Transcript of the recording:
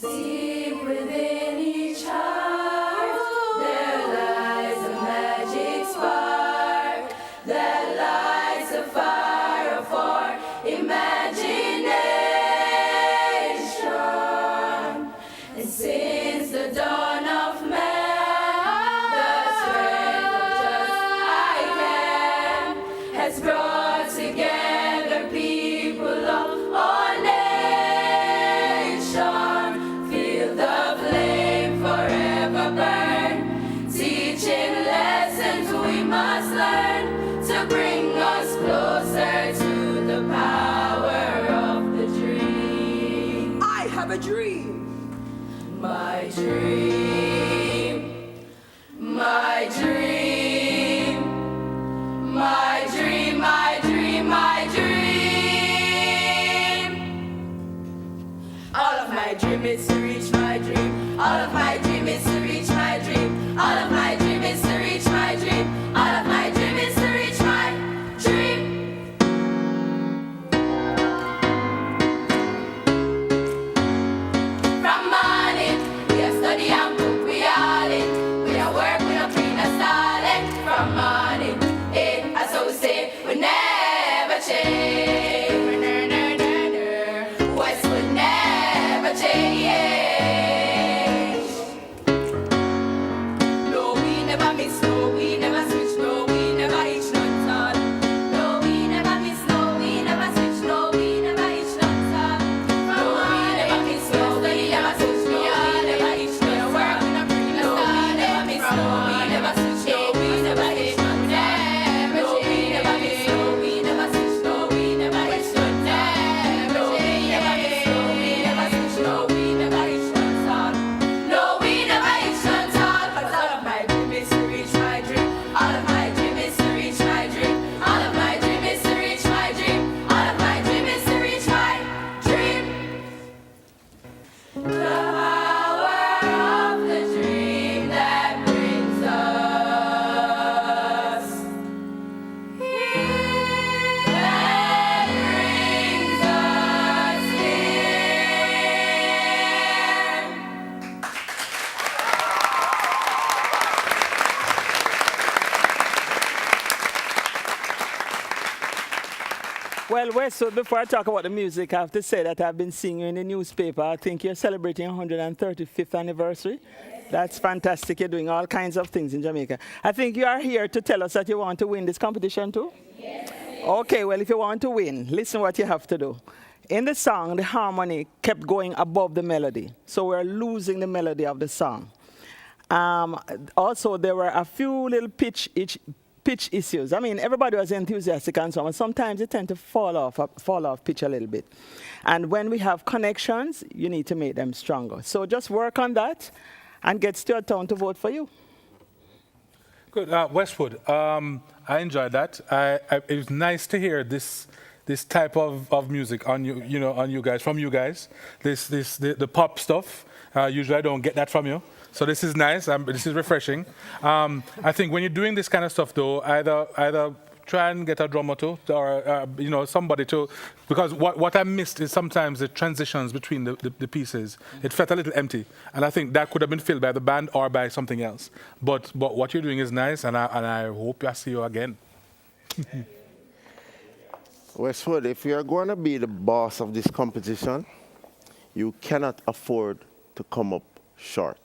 Deep within each heart, there lies a magic spark that lights a fire for imagination. And since the dawn of man, the strength of just I can has brought together people of all nations. Feel the flame forever burn, teaching lessons we must learn to bring us closer to the power of the dream. I have a dream. My dream, my dream, my dream, my dream, my dream. All of my dream is to reach my dream. All of my dream is to reach my dream. All of my dream is to reach my dream. All of my dream is to reach my dream. From morning, we are study and book, we all in. We are work, we are free, no stalling. From morning, as I would say, we never change. Westwood never change. No, we never miss, no, we never switch, no, we never hitch nuts on. No, we never miss, no, we never switch, no, we never hitch nuts on. No, we never miss, no, we never switch, no, we never hitch nuts on. Work, we not free, no, we never miss, no, we never switch, no, we never hitch nuts on. No, we never miss, no, we never switch, no, we never hitch nuts on. No, we never miss, no, we never switch, no, we never hitch nuts on. No, we never hitch nuts on. 'Cause all of my dream is to reach my dream. All of my dream is to reach my dream. All of my dream is to reach my dream. All of my dream is to reach my dream. The power of the dream that brings us here, that brings us here. Well, Westwood, before I talk about the music, I have to say that I've been seeing you in the newspaper. I think you're celebrating 135th anniversary. That's fantastic. You're doing all kinds of things in Jamaica. I think you are here to tell us that you want to win this competition too? Yes. Okay, well, if you want to win, listen what you have to do. In the song, the harmony kept going above the melody. So we're losing the melody of the song. Also, there were a few little pitch issues. I mean, everybody was enthusiastic and so on. Sometimes they tend to fall off pitch a little bit. And when we have connections, you need to make them stronger. So just work on that and get Stuart Town to vote for you. Good. Westwood, I enjoyed that. It was nice to hear this type of music on you guys, from you guys. The pop stuff. Usually I don't get that from you. So this is nice. This is refreshing. I think when you're doing this kind of stuff, though, either try and get a drummer to, or somebody to, because what I missed is sometimes the transitions between the pieces. It felt a little empty, and I think that could have been filled by the band or by something else. But what you're doing is nice, and I hope I see you again. Westwood, if you are going to be the boss of this competition, you cannot afford to come up short.